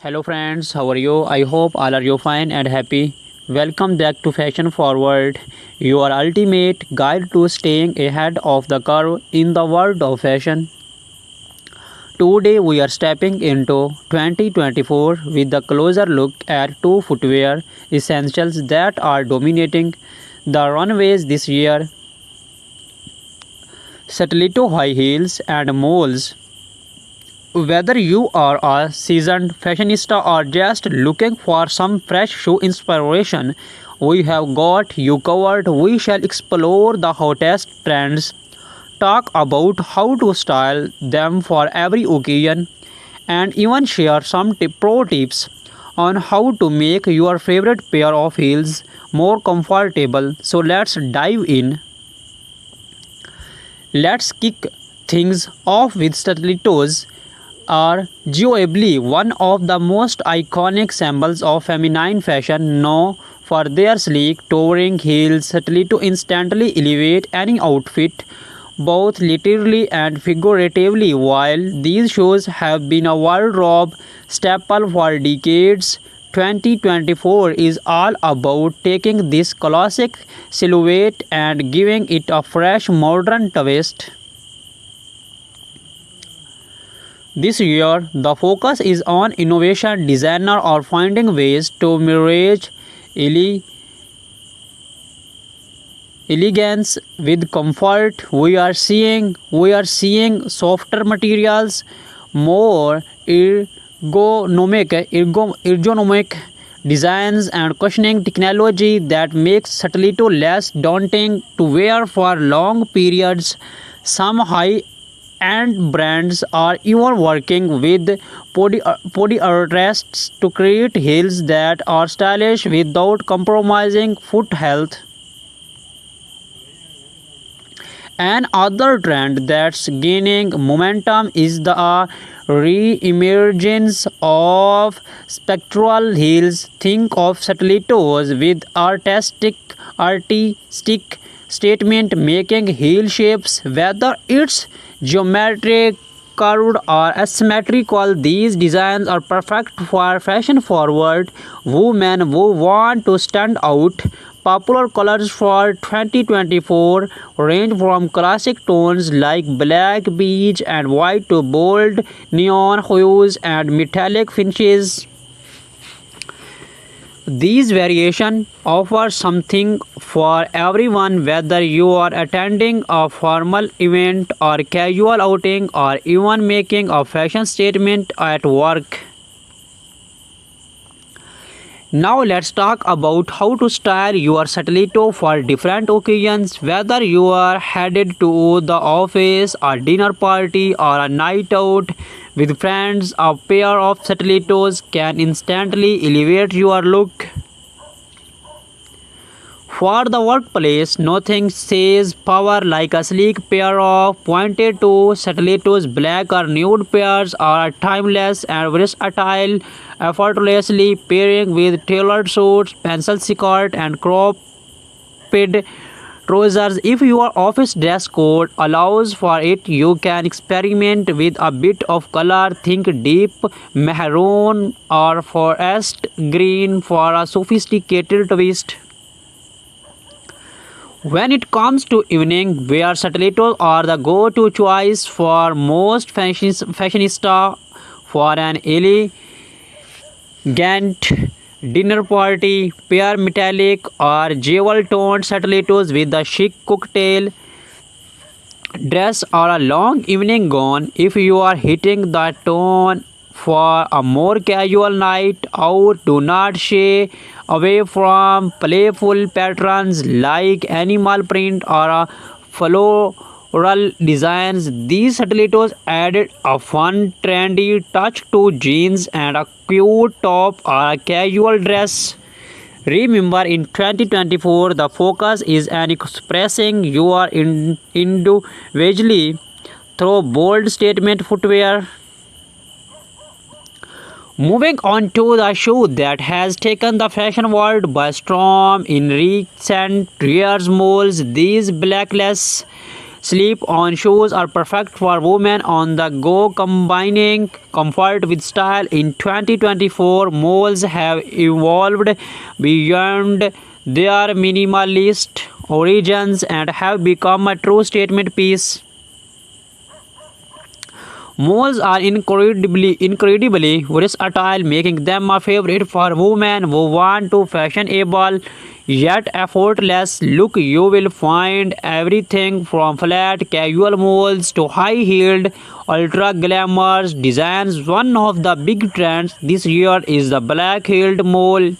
Hello friends, how are you? I hope all are you fine and happy. Welcome back to Fashion Forward, your ultimate guide to staying ahead of the curve in the world of fashion. Today we are stepping into 2024 with a closer look at two footwear essentials that are dominating the runways this year: stiletto high heels and moles. Whether you are a seasoned fashionista or just looking for some fresh shoe inspiration, we have got you covered. We shall explore the hottest trends, talk about how to style them for every occasion, and even share some pro tips on how to make your favorite pair of heels more comfortable. So let's dive in. Let's kick things off with stilettos are arguably one of the most iconic symbols of feminine fashion, known for their sleek, towering heels. Stiletto instantly elevate any outfit, both literally and figuratively. While these shoes have been a wardrobe staple for decades, 2024 is all about taking this classic silhouette and giving it a fresh modern twist. This year, the focus is on innovation, designer or finding ways to merge ele- elegance with comfort. We are seeing softer materials, more ergonomic designs, and cushioning technology that makes stiletto less daunting to wear for long periods. Some high and brands are even working with podiatrists to create heels that are stylish without compromising foot health. Another trend that's gaining momentum is the re-emergence of spectral heels. Think of stilettos with artistic statement making heel shapes, whether it's geometric, curved, or asymmetrical. These designs are perfect for fashion forward women who want to stand out. Popular colors for 2024 range from classic tones like black, beige, and white to bold neon hues and metallic finishes. These variations offer something for everyone, whether you are attending a formal event or casual outing or even making a fashion statement at work. Now let's talk about how to style your stiletto for different occasions. Whether you are headed to the office, a dinner party, or a night out with friends, a pair of stilettos can instantly elevate your look. For the workplace, nothing says power like a sleek pair of pointed toe stilettos. Black or nude pairs are timeless and versatile, effortlessly pairing with tailored suits, pencil skirt, and cropped trousers. If your office dress code allows for it, you can experiment with a bit of color. Think deep maroon or forest green for a sophisticated twist. When it comes to evening wear, stilettos are the go-to choice for most fashionista for an elegant dinner party. Pair metallic or jewel-toned stilettos with a chic cocktail dress or a long evening gown. If you are hitting the tone for a more casual night out, do not shy away from playful patterns like animal print or a floral designs. These stilettos added a fun, trendy touch to jeans and a cute top or a casual dress. Remember, in 2024, the focus is on expressing your individually through bold statement footwear. Moving on to the shoe that has taken the fashion world by storm in recent years, moles. These blackless slip-on shoes are perfect for women on the go, combining comfort with style. In 2024, malls have evolved beyond their minimalist origins and have become a true statement piece. Malls are incredibly versatile, making them a favorite for women who want to fashionable yet effortless look. You will find everything from flat casual malls to high-heeled ultra glamorous designs. One of the big trends this year is the black-heeled mall,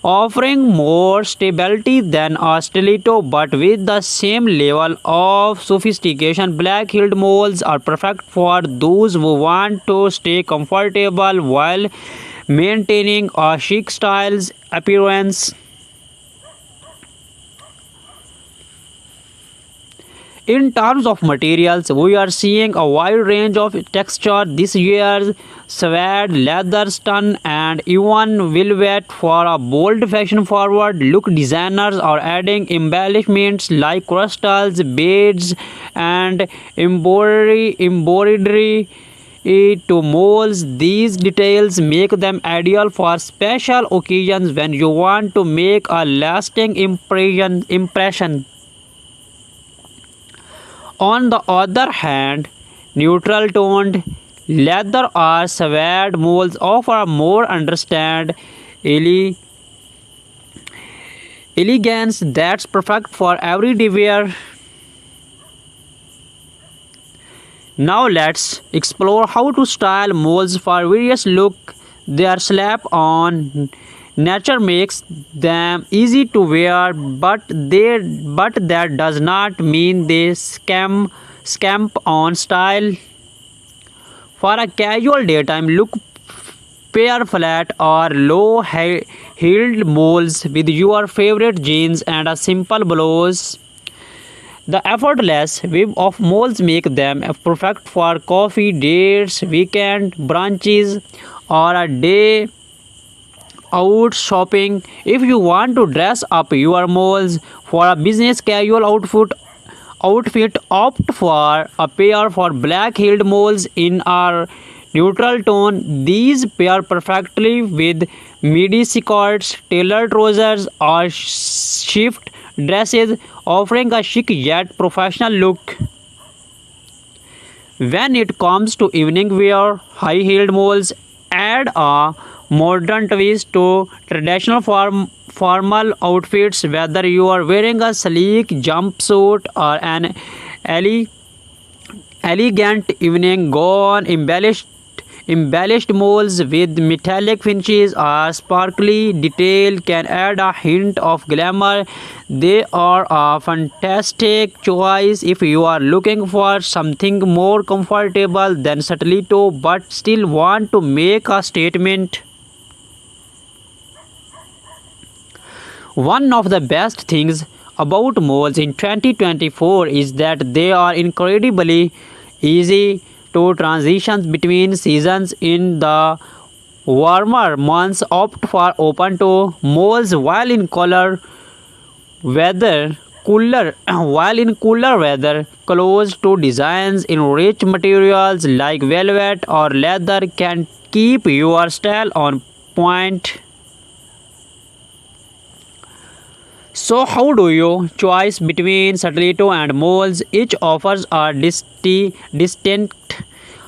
offering more stability than a stiletto but with the same level of sophistication. Black-heeled malls are perfect for those who want to stay comfortable while maintaining a chic styles appearance. In terms of materials, we are seeing a wide range of texture this year: suede, leather, stun, and even velvet for a bold fashion-forward look. Designers are adding embellishments like crystals, beads, and embroidery to molds. These details make them ideal for special occasions when you want to make a lasting impression. On the other hand, neutral toned leather or suede molds offer a more understand elegance that's perfect for everyday wear. Now let's explore how to style molds for various look. Their slap on nature makes them easy to wear, but that does not mean they scamp on style. For a casual daytime look, pair flat or low-heeled molds with your favorite jeans and a simple blouse. The effortless web of molds make them perfect for coffee dates, weekend brunches, or a day out shopping. If you want to dress up your molds for a business casual outfit, opt for a pair for black-heeled molds in a neutral tone. These pair perfectly with midi skirts, tailored trousers, or shift dresses, offering a chic yet professional look. When it comes to evening wear, high-heeled molds add a modern twist to traditional formal outfits. Whether you are wearing a sleek jumpsuit or an ele- elegant evening gown, embellished molds with metallic finishes or sparkly detail can add a hint of glamour. They are a fantastic choice if you are looking for something more comfortable than stiletto but still want to make a statement. One of the best things about malls in 2024 is that they are incredibly easy to transition between seasons. In the warmer months, opt for open toe malls, while in cooler weather, close to designs in rich materials like velvet or leather can keep your style on point. So how do you choose between stiletto and molds? Each offers a distinct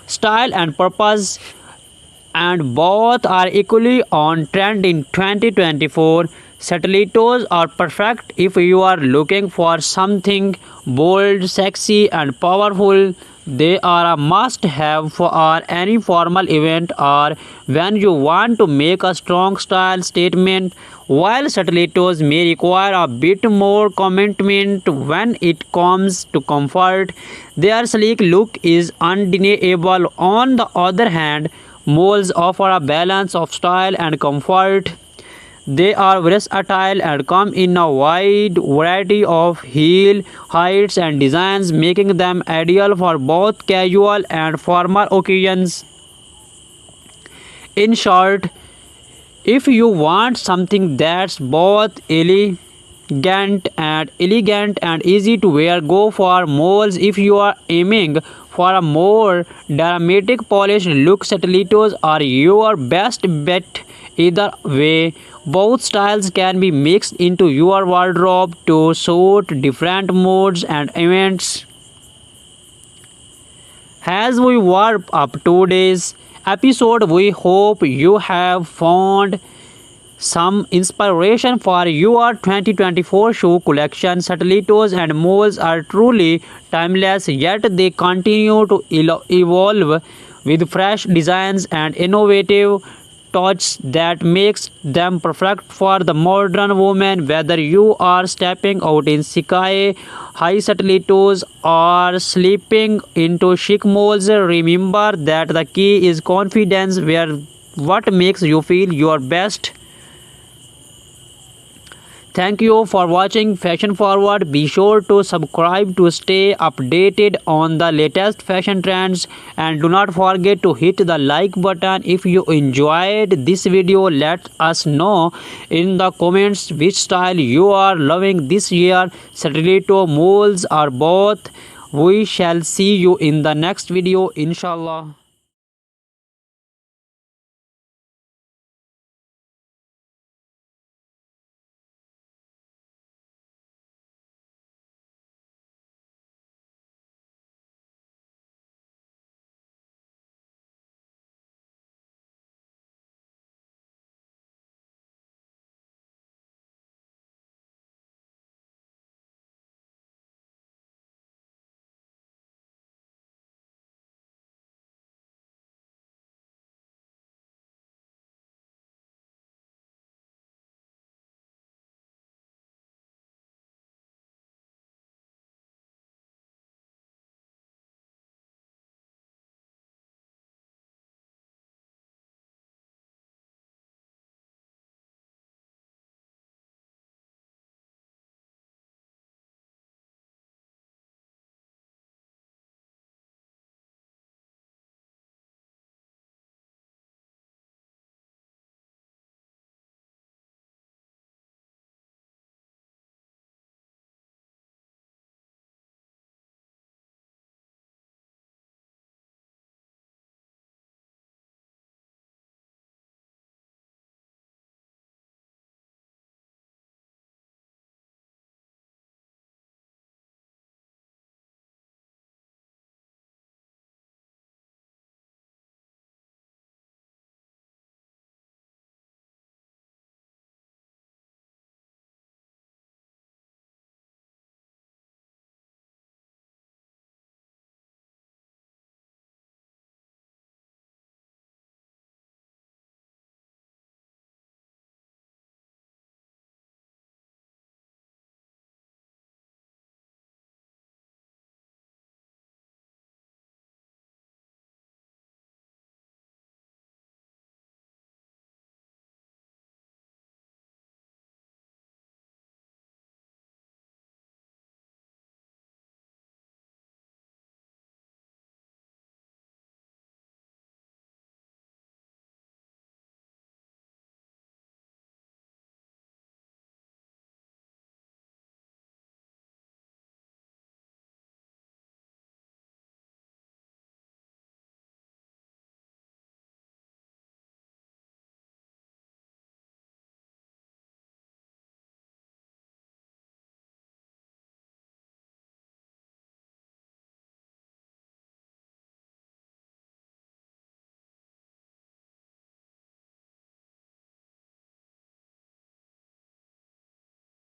style and purpose, and both are equally on trend in 2024. Stilettos are perfect if you are looking for something bold, sexy, and powerful. They are a must-have for any formal event or when you want to make a strong style statement. While stilettos may require a bit more commitment when it comes to comfort, their sleek look is undeniable. On the other hand, molds offer a balance of style and comfort. They are versatile and come in a wide variety of heel heights and designs, making them ideal for both casual and formal occasions. In short, if you want something that's both and elegant and easy to wear. Go for moles if you are aiming for a more dramatic polished look. Stilettos are your best bet. Either way, both styles can be mixed into your wardrobe to suit different moods and events. As we wrap up today's episode, we hope you have found some inspiration for your 2024 shoe collection. Stilettos and moles are truly timeless, yet they continue to evolve with fresh designs and innovative touch that makes them perfect for the modern woman. Whether you are stepping out in sky high stilettos or slipping into chic moles, remember that the key is confidence. Wear what makes you feel your best. Thank you for watching Fashion Forward. Be sure to subscribe to stay updated on the latest fashion trends, and do not forget to hit the like button. If you enjoyed this video, let us know in the comments which style you are loving this year, stiletto, moles or both. We shall see you in the next video, inshallah.